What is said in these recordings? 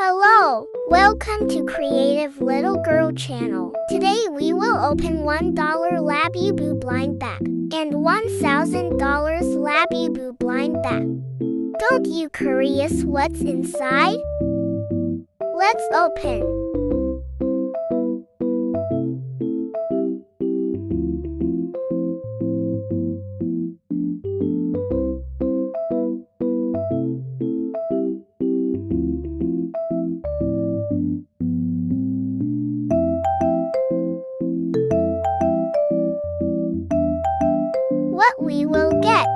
Hello, welcome to Creative Little Girl channel. Today we will open $1 Labubu blind bag and $1,000 Labubu blind bag. Don't you curious what's inside? Let's open. What we will get.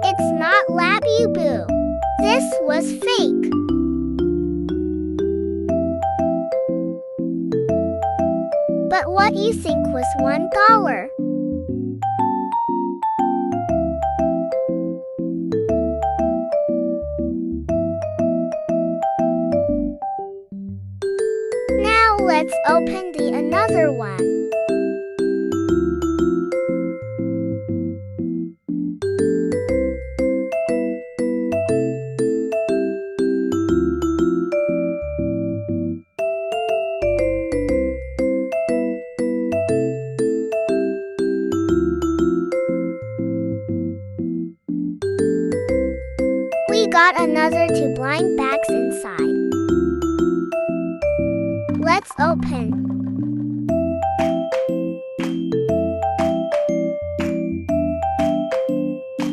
It's not Labubu. This was fake. But what you think was $1? Now let's open the another one. We got another 2 blind bags inside. Let's open.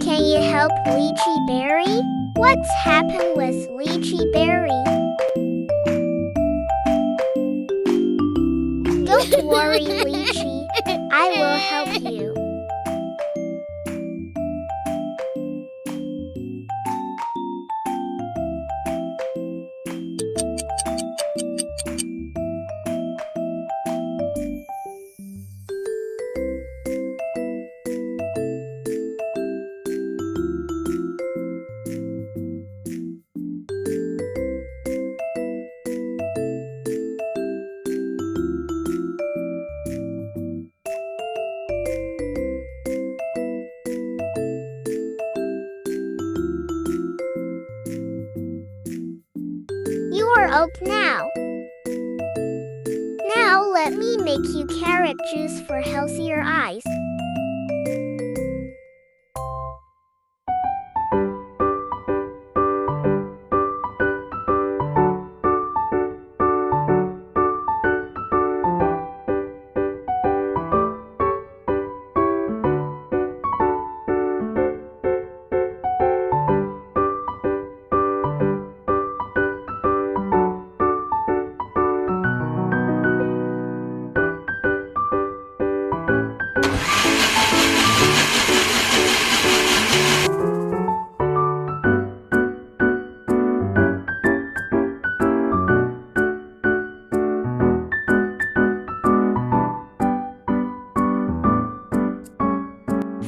Can you help Lychee Berry? What's happened with Lychee Berry? Don't worry, Lychee. I will help you. You are up now. Now let me make you carrot juice for healthier eyes.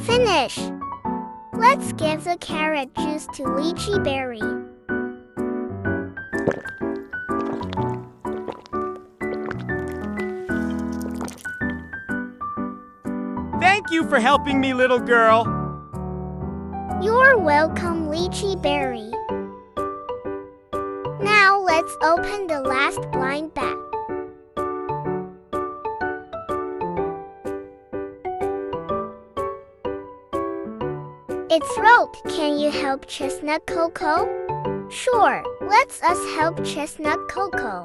Finish! Let's give the carrot juice to Lychee Berry. Thank you for helping me, little girl. You're welcome, Lychee Berry. Now let's open the last blind bag. It's roped. Can you help Chestnut Cocoa? Sure, let's us help Chestnut Cocoa.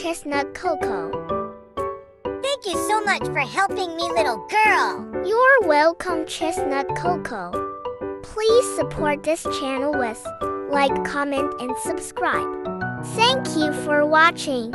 Chestnut Coco. Thank you so much for helping me, little girl. You're welcome, Chestnut Coco. Please support this channel with like, comment, and subscribe. Thank you for watching.